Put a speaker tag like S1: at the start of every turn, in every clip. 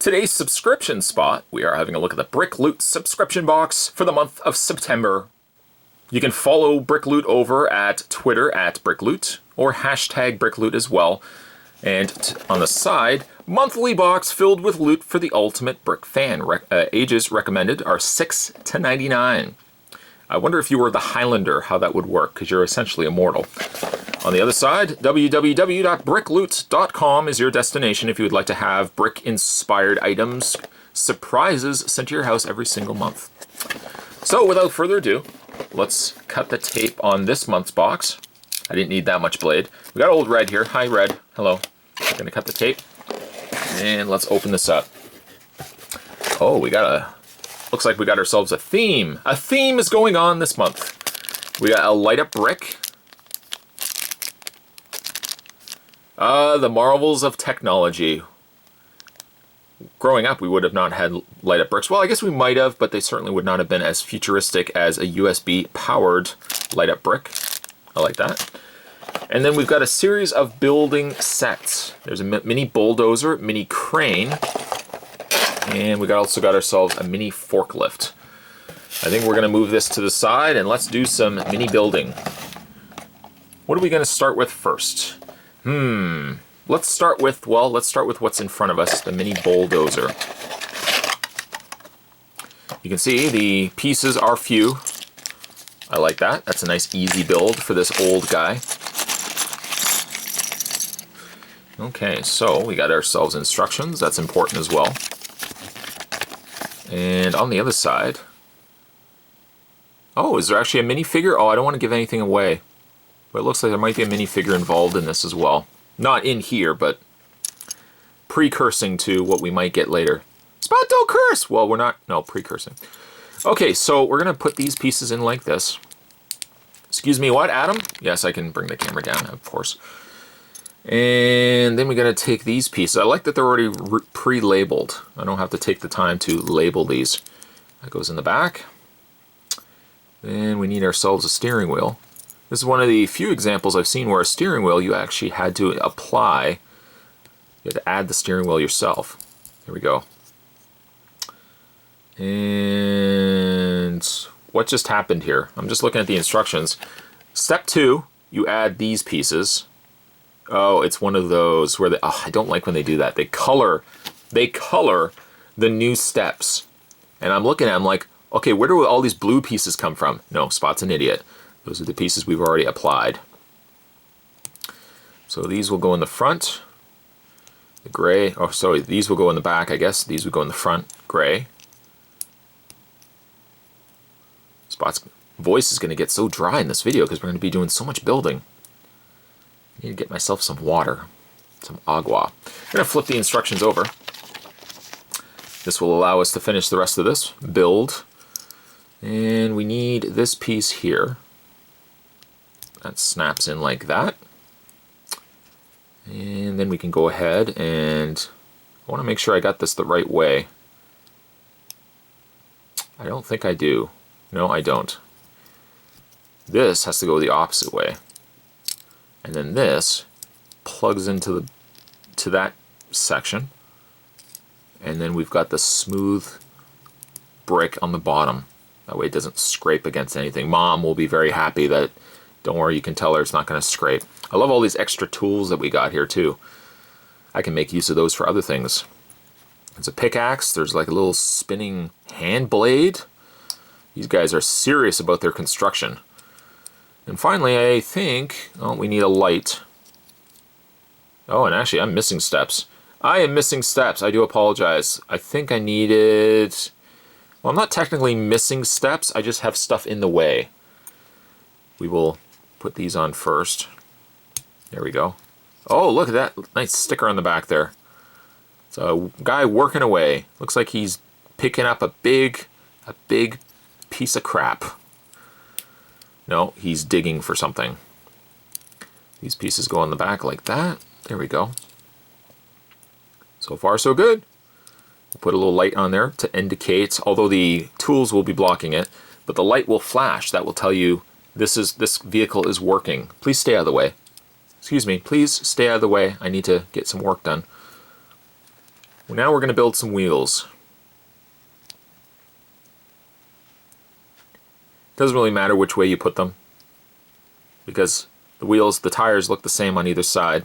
S1: today's subscription spot, we are having a look at the Brickloot subscription box for the month of September. You can follow Brickloot over at Twitter at Brickloot or hashtag Brickloot as well. And on the side, monthly box filled with loot for the ultimate brick fan. Ages recommended are 6 to 99. I wonder if you were the Highlander, how that would work, because you're essentially immortal. On the other side, www.brickloot.com is your destination if you would like to have brick-inspired items, surprises sent to your house every single month. So without further ado, let's cut the tape on this month's box. I didn't need that much blade. We got old Red here. Hi, Red. Hello. I'm gonna cut the tape, and let's open this up. Oh, looks like we got ourselves a theme. A theme is going on this month. We got a light up brick. The marvels of technology. Growing up, we would have not had light up bricks. Well, I guess we might have, but they certainly would not have been as futuristic as a USB powered light up brick. I like that. And then we've got a series of building sets. There's a mini bulldozer, mini crane, and we also got ourselves a mini forklift. I think we're going to move this to the side and let's do some mini building. What are we going to start with first? Let's start with what's in front of us, the mini bulldozer. You can see the pieces are few. I like that. That's a nice easy build for this old guy. Okay, so we got ourselves instructions. That's important as well. And on the other side, oh, is there actually a minifigure? Oh, I don't want to give anything away. But it looks like there might be a minifigure involved in this as well. Not in here, but precursing to what we might get later. Spot, don't curse! Well, we're not, no, precursing. Okay, so we're going to put these pieces in like this. Excuse me, what, Adam? Yes, I can bring the camera down, of course. And then we're going to take these pieces. I like that they're already pre-labeled. I don't have to take the time to label these. That goes in the back. Then we need ourselves a steering wheel. This is one of the few examples I've seen where a steering wheel you actually had to apply. You had to add the steering wheel yourself. Here we go. And what just happened here? I'm just looking at the instructions. Step 2, you add these pieces. Oh, it's one of those where I don't like when they do that. They color the new steps. And I'm looking at them like, okay, where do all these blue pieces come from? No, Spot's an idiot. Those are the pieces we've already applied. So these will go in the front. The gray, oh sorry, these will go in the back, I guess. These would go in the front, gray. Spot's voice is going to get so dry in this video because we're going to be doing so much building. I need to get myself some water, some agua. I'm going to flip the instructions over. This will allow us to finish the rest of this build. And we need this piece here. That snaps in like that. And then we can go ahead and I want to make sure I got this the right way. I don't think I do. No, I don't. This has to go the opposite way. And then this plugs into that section. And then we've got the smooth brick on the bottom. That way it doesn't scrape against anything. Mom will be very happy that, don't worry, you can tell her it's not going to scrape. I love all these extra tools that we got here too. I can make use of those for other things. There's a pickaxe. There's like a little spinning hand blade. These guys are serious about their construction. And finally, I think, oh, we need a light. Oh, and actually, I'm missing steps. I am missing steps. I do apologize. I think I needed... Well, I'm not technically missing steps. I just have stuff in the way. We will put these on first. There we go. Oh, look at that. Nice sticker on the back there. It's a guy working away. Looks like he's picking up a big piece of crap. No, he's digging for something. These pieces go on the back like that. There we go. So far, so good. We'll put a little light on there to indicate, although the tools will be blocking it, but the light will flash. That will tell you this vehicle is working. Please stay out of the way. Excuse me, please stay out of the way. I need to get some work done. Now we're going to build some wheels. Doesn't really matter which way you put them, because the wheels, the tires look the same on either side.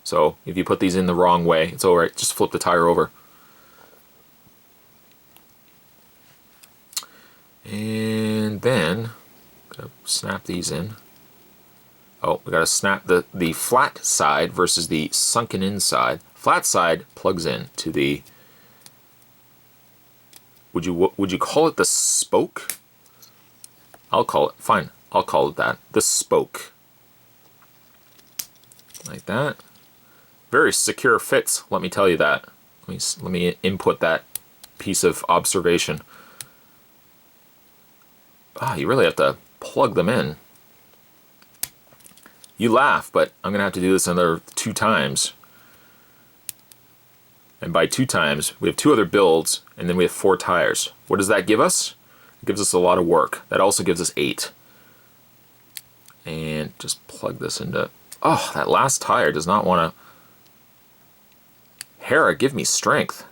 S1: So if you put these in the wrong way, it's alright. Just flip the tire over. And then, gotta snap these in. Oh, we gotta snap the flat side versus the sunken in side. Flat side plugs in to the, would you call it the spoke? I'll call it, fine, I'll call it that. The spoke. Like that. Very secure fits, let me tell you that. Let me input that piece of observation. Ah, you really have to plug them in. You laugh, but I'm going to have to do this another 2 times. And by 2 times, we have 2 other builds, and then we have 4 tires. What does that give us? It gives us a lot of work. That also gives us 8. And just plug this into... Oh, that last tire does not want to... Hera, give me strength.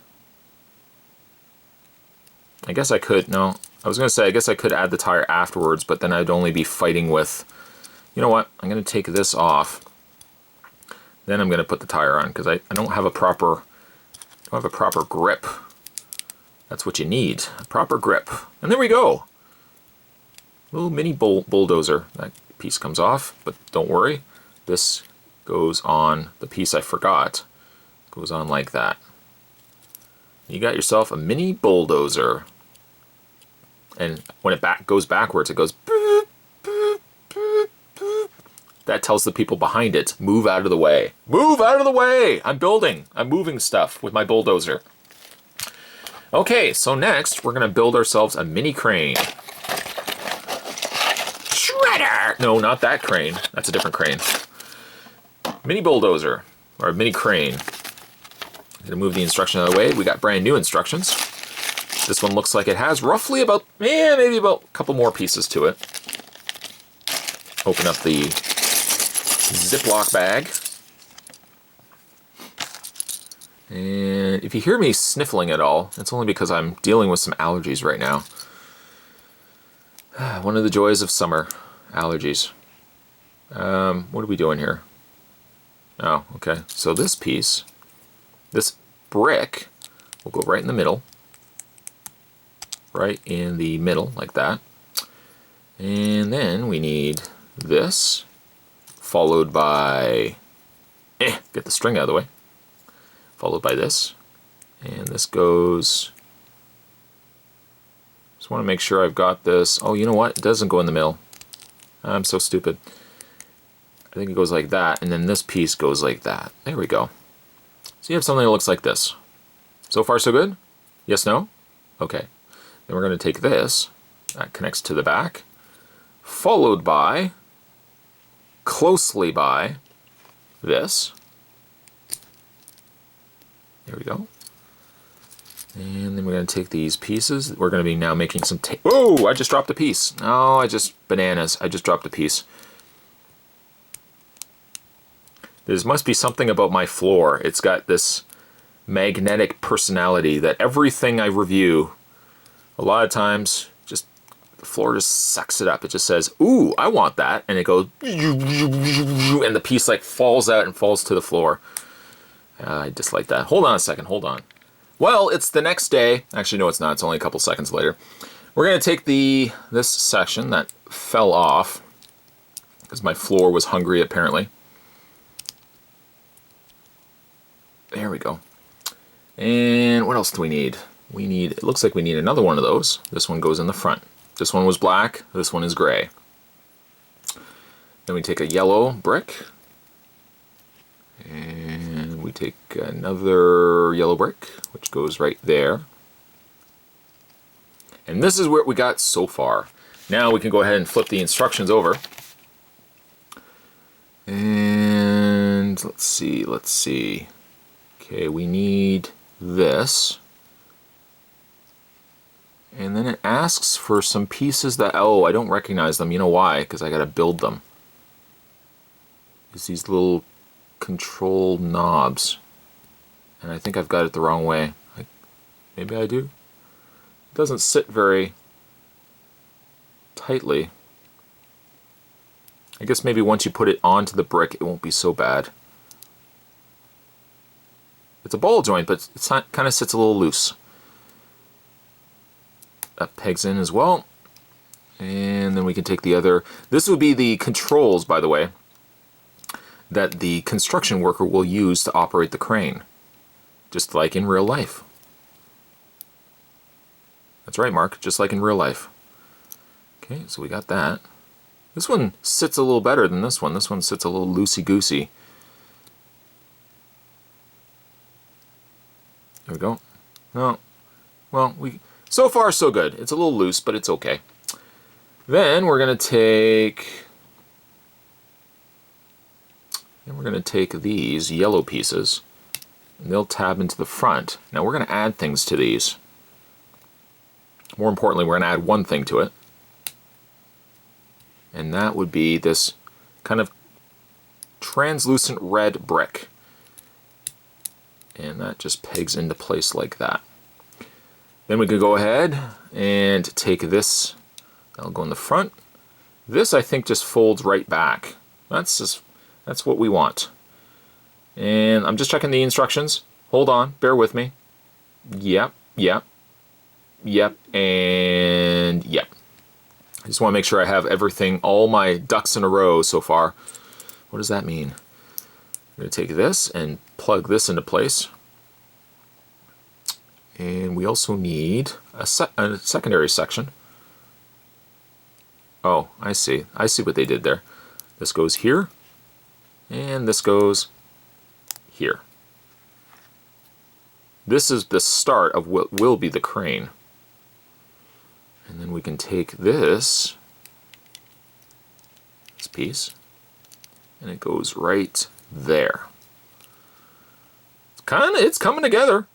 S1: I guess I could... No, I was going to say, I guess I could add the tire afterwards, but then I'd only be fighting with... You know what? I'm going to take this off. Then I'm going to put the tire on, because I don't have a proper... I don't have a proper grip. That's what you need, a proper grip. And there we go. Little mini bulldozer. That piece comes off, but don't worry. This goes on, the piece I forgot, goes on like that. You got yourself a mini bulldozer. And when it goes backwards, it goes boop, boop, boop, boop. That tells the people behind it, move out of the way. Move out of the way! I'm building. I'm moving stuff with my bulldozer. Okay, so next we're going to build ourselves a mini crane. Shredder! No, not that crane. That's a different crane. Mini bulldozer, or mini crane. I'm going to move the instruction out of the way. We got brand new instructions. This one looks like it has roughly about, maybe about a couple more pieces to it. Open up the Ziploc bag. And if you hear me sniffling at all, it's only because I'm dealing with some allergies right now. One of the joys of summer, allergies. What are we doing here? Oh, okay. So this piece, this brick, will go right in the middle. Right in the middle, like that. And then we need this, followed by, get the string out of the way. Followed by this, and this goes, just want to make sure I've got this. Oh, you know what, it doesn't go in the middle. I'm so stupid. I think it goes like that, and then this piece goes like that. There we go. So you have something that looks like this. So far so good? Yes, no? Okay. Then we're going to take this, that connects to the back, followed by, closely by, this. There we go. And then we're going to take these pieces. We're going to be now making some tape. Whoa! I just dropped a piece. No, bananas. I just dropped a piece. There must be something about my floor. It's got this magnetic personality that everything I review, a lot of times, just the floor just sucks it up. It just says, ooh, I want that. And it goes, and the piece like falls out and falls to the floor. I dislike that. Hold on a second, hold on. Well, it's the next day. Actually, no, it's not. It's only a couple seconds later. We're going to take this section that fell off because my floor was hungry, apparently. There we go. And what else do we need? It looks like we need another one of those. This one goes in the front. This one was black. This one is gray. Then we take a yellow brick. And we take another yellow brick, which goes right there. And this is what we got so far. Now we can go ahead and flip the instructions over. And let's see. Okay, we need this. And then it asks for some pieces that, oh, I don't recognize them. You know why? Because I got to build them. It's these little control knobs. And I think I've got it the wrong way. Maybe I do. It doesn't sit very tightly. I guess maybe once you put it onto the brick, it won't be so bad. It's a ball joint, but it kind of sits a little loose. That pegs in as well. And then we can take the other. This would be the controls, by the way, that the construction worker will use to operate the crane. Just like in real life. That's right, Mark, just like in real life. Okay, so we got that. This one sits a little better than this one. This one sits a little loosey-goosey. There we go. No, well, so far so good. It's a little loose, but it's okay. Then we're gonna take these yellow pieces, and they'll tab into the front. Now we're gonna add things to these. More importantly, we're gonna add one thing to it, and that would be this kind of translucent red brick. And that just pegs into place like that. Then we could go ahead and take this. That'll go in the front. This I think just folds right back. That's what we want. And I'm just checking the instructions. Hold on, bear with me. Yep, and yep. I just want to make sure I have everything, all my ducks in a row so far. What does that mean? I'm going to take this and plug this into place. And we also need a secondary section. Oh, I see. I see what they did there. This goes here, and this goes here. This is the start of what will be the crane. And then we can take this piece, and it goes right there. It's coming together.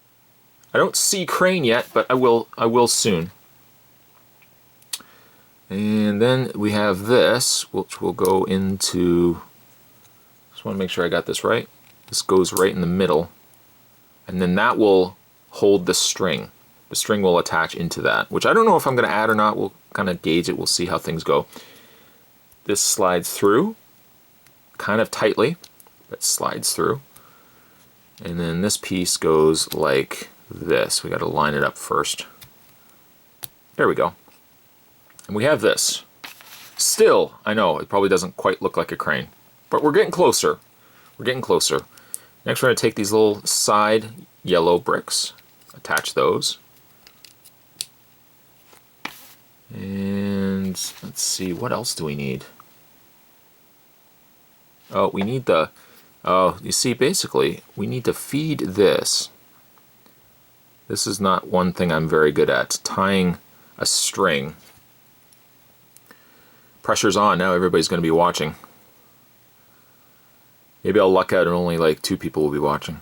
S1: I don't see crane yet, but I will soon. And then we have this, which will go into, just want to make sure I got this right. This goes right in the middle, and then that will hold the string. The string will attach into that, which I don't know if I'm going to add or not. We'll kind of gauge it. We'll see how things go. This slides through, kind of tightly, but slides through. And then this piece goes like this. We got to line it up first. There we go. And we have this. Still, I know, it probably doesn't quite look like a crane, but we're getting closer. We're getting closer. Next we're going to take these little side yellow bricks, attach those. And let's see, what else do we need? Oh, we need the, you see, basically, we need to feed this. This is not one thing I'm very good at, tying a string. Pressure's on, now everybody's going to be watching. Maybe I'll luck out and only like 2 people will be watching.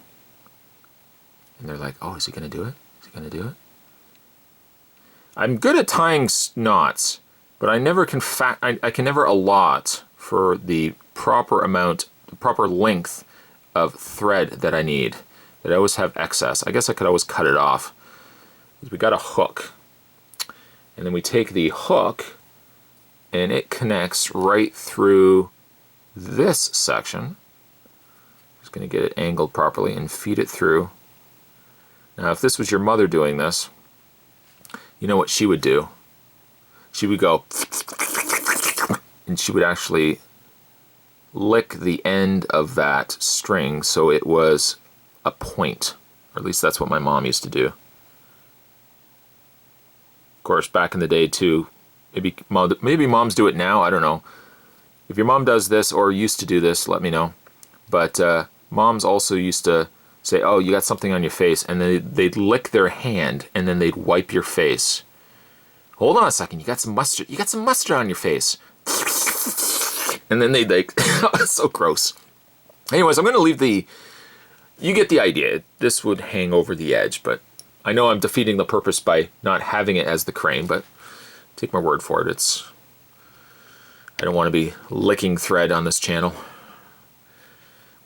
S1: And they're like, oh, is he going to do it? Is he going to do it? I'm good at tying knots, but I never can I can never allot for the proper amount, the proper length of thread that I need. That I always have excess. I guess I could always cut it off. We got a hook. And then we take the hook and it connects right through this section. Just going to get it angled properly and feed it through. Now if this was your mother doing this, you know what she would do? She would go and she would actually lick the end of that string so it was a point. Or at least that's what my mom used to do. Of course, back in the day too, maybe moms do it now, I don't know. If your mom does this or used to do this, let me know. But moms also used to say, oh, you got something on your face, and then they'd lick their hand and then they'd wipe your face. Hold on a second, you got some mustard on your face. And then they'd like, it's so gross. Anyways, I'm gonna leave you get the idea. This would hang over the edge, but I know I'm defeating the purpose by not having it as the crane, but take my word for it. I don't want to be licking thread on this channel.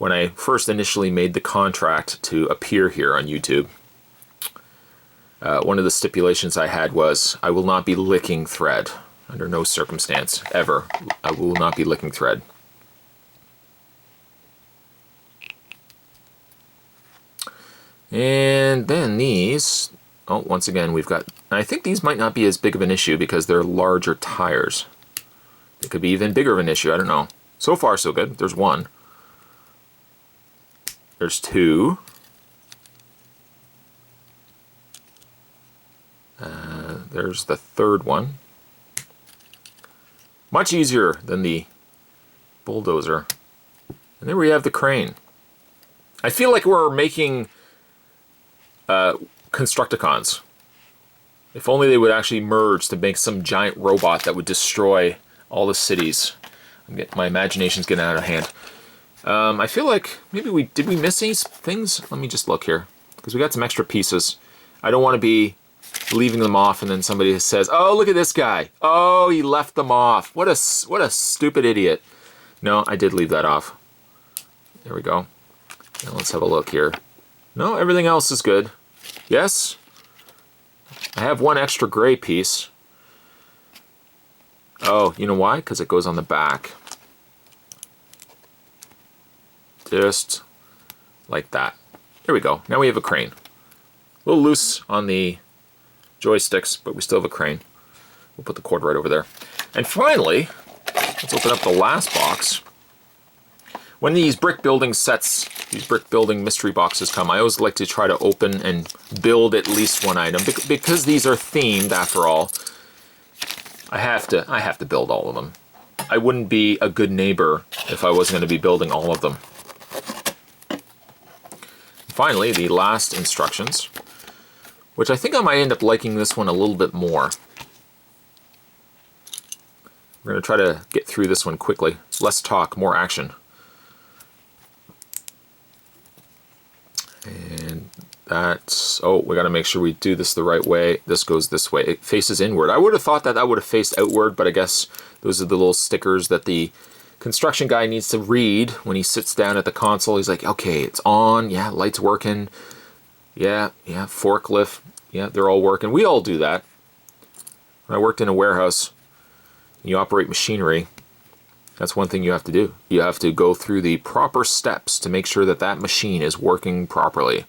S1: when I first initially made the contract to appear here on YouTube, one of the stipulations I had was I will not be licking thread. Under no circumstance, ever. I will not be licking thread. And then these, oh, once again, we've got, I think these might not be as big of an issue because they're larger tires. It could be even bigger of an issue, I don't know. So far, so good. There's one. There's two. There's the third one. Much easier than the bulldozer. And then we have the crane. I feel like we're making Constructicons. If only they would actually merge to make some giant robot that would destroy all the cities. My imagination's getting out of hand. I feel like maybe did we miss any things? Let me just look here. Because we got some extra pieces. I don't want to be leaving them off and then somebody says, oh, look at this guy. Oh, he left them off. What a stupid idiot. No, I did leave that off. There we go. Now let's have a look here. No, everything else is good. Yes. I have one extra gray piece. Oh, you know why? Because it goes on the back. Just like that. There we go. Now we have a crane. A little loose on the joysticks, but we still have a crane. We'll put the cord right over there. And finally, let's open up the last box. When these brick building sets, these brick building mystery boxes come, I always like to try to open and build at least one item. Because these are themed, after all, I have to build all of them. I wouldn't be a good neighbor if I wasn't going to be building all of them. Finally, the last instructions, which I think I might end up liking this one a little bit more. We're going to try to get through this one quickly. Less talk, more action. And that's, oh, we got to make sure we do this the right way. This goes this way. It faces inward. I would have thought that would have faced outward, but I guess those are the little stickers that the construction guy needs to read when he sits down at the console. He's like, okay, it's on. Yeah, light's working. Yeah, forklift. Yeah, they're all working. We all do that. When I worked in a warehouse, you operate machinery, that's one thing you have to do. You have to go through the proper steps to make sure that that machine is working properly.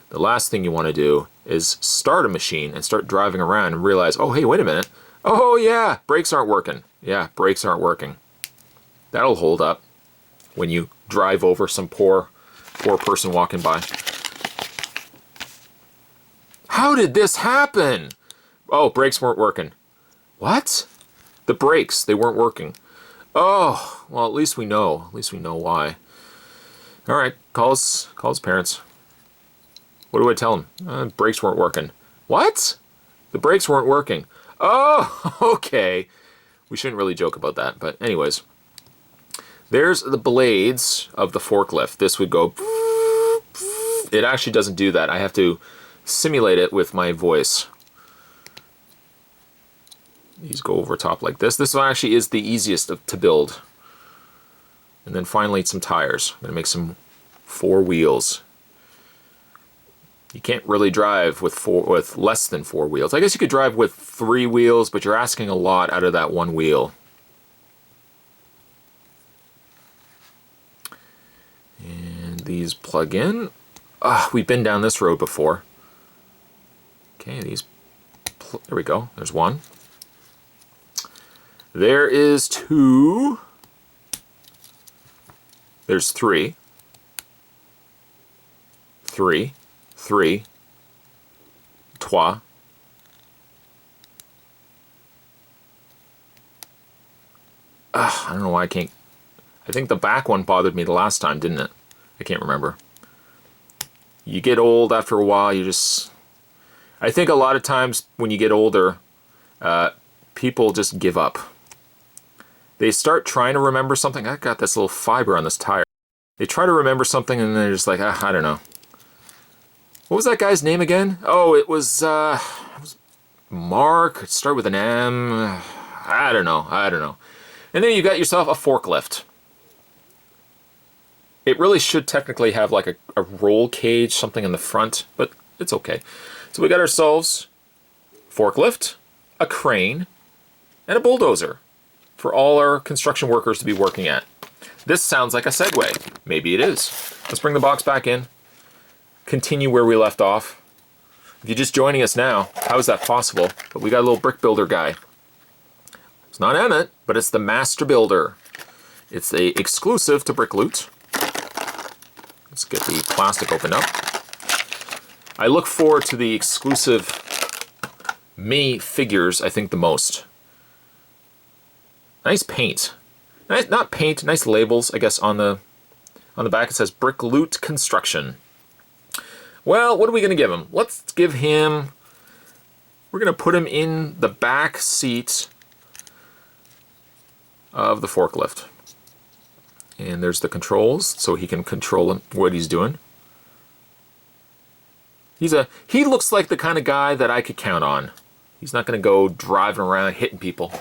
S1: The last thing you want to do is start a machine and start driving around and realize, oh, hey, wait a minute. Oh, yeah, brakes aren't working. Yeah, brakes aren't working. That'll hold up when you drive over some poor person walking by. How did this happen? Oh, brakes weren't working. What? The brakes, they weren't working. Oh, well, at least we know. At least we know why. All right, call his parents. What do I tell them? Brakes weren't working. What? The brakes weren't working. Oh, okay. We shouldn't really joke about that, but anyways. There's the blades of the forklift. This would go... It actually doesn't do that. I have to simulate it with my voice. These go over top like this. This one actually is the easiest to build. And then finally some tires. I'm going to make some 4 wheels. You can't really drive with less than 4 wheels. I guess you could drive with 3 wheels, but you're asking a lot out of that 1 wheel. And these plug in. We've been down this road before. Okay, there we go. There's 1. There is 2. There's 3. 3. 3. Trois. I don't know why I can't. I think the back one bothered me the last time, didn't it? I can't remember. You get old after a while, you just... I think a lot of times when you get older, people just give up. They start trying to remember something. I got this little fiber on this tire. They try to remember something and they're just like, I don't know. What was that guy's name again? Oh, it was Mark. It started with an M. I don't know. And then you got yourself a forklift. It really should technically have like a roll cage, something in the front, but it's okay. So we got ourselves forklift, a crane, and a bulldozer for all our construction workers to be working at. This sounds like a segue. Maybe it is. Let's bring the box back in. Continue where we left off. If you're just joining us now, how is that possible? But we got a little brick builder guy. It's not Emmett, but it's the Master Builder. It's a exclusive to Brickloot. Let's get the plastic opened up. I look forward to the exclusive mini figures, I think, the most. Nice paint. Nice, not paint, nice labels, I guess, on the back it says Brickloot Construction. Well, what are we going to give him? Let's give him... We're going to put him in the back seat of the forklift. And there's the controls, so he can control what he's doing. He looks like the kind of guy that I could count on. He's not going to go driving around hitting people.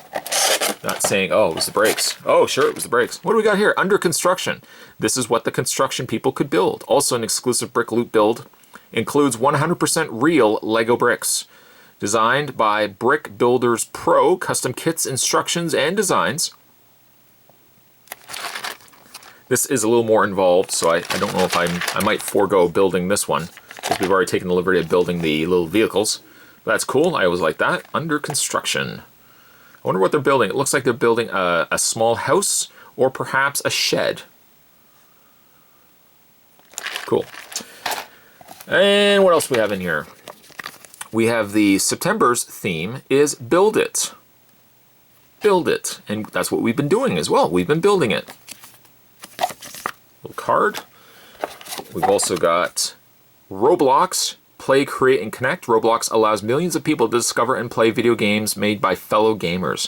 S1: Not saying, oh, it was the brakes. Oh, sure, it was the brakes. What do we got here? Under construction. This is what the construction people could build. Also an exclusive Brickloot build. Includes 100% real Lego bricks. Designed by Brick Builders Pro. Custom kits, instructions, and designs. This is a little more involved, so I don't know if I might forego building this one, because we've already taken the liberty of building the little vehicles. But that's cool. I always like that. Under construction. I wonder what they're building. It looks like they're building a small house or perhaps a shed. Cool. And what else we have in here? We have the September's theme is Build It. Build it. And that's what we've been doing as well. We've been building it. Little card. We've also got Roblox. Play, create, and connect. Roblox allows millions of people to discover and play video games made by fellow gamers.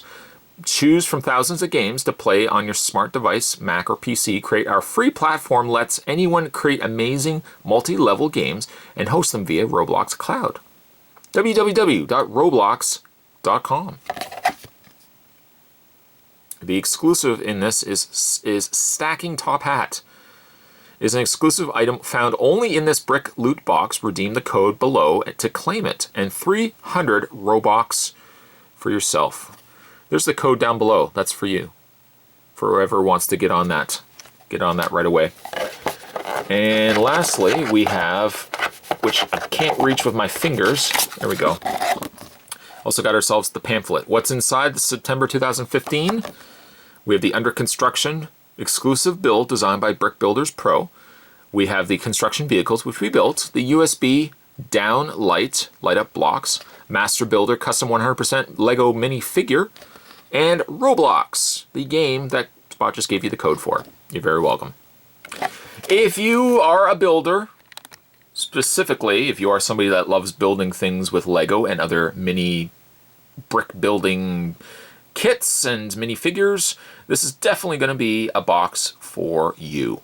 S1: Choose from thousands of games to play on your smart device, Mac or PC. Create our free platform lets anyone create amazing multi-level games and host them via Roblox Cloud. www.roblox.com. The exclusive in this is Stacking Top Hat. Is an exclusive item found only in this brick loot box. Redeem the code below to claim it, and 300 Robux for yourself. There's the code down below. That's for you. For whoever wants to get on that right away. And lastly, we have, which I can't reach with my fingers. There we go. Also got ourselves the pamphlet. What's inside the September 2015? We have the under construction exclusive build designed by Brick Builders Pro. We have the construction vehicles, which we built, the USB down light up blocks, Master Builder custom 100% Lego mini figure, and Roblox, the game that Spot just gave you the code for. You're very welcome. If you are a builder, specifically if you are somebody that loves building things with Lego and other mini brick building kits and minifigures, this is definitely going to be a box for you.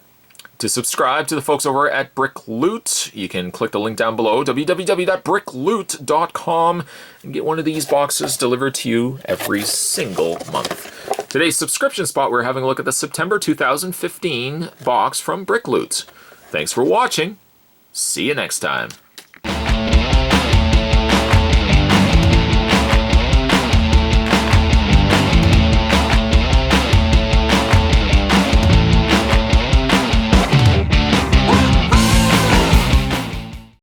S1: To subscribe to the folks over at Brickloot, you can click the link down below, www.brickloot.com, and get one of these boxes delivered to you every single month. Today's subscription spot, we're having a look at the September 2015 box from Brickloot. Thanks for watching. See you next time.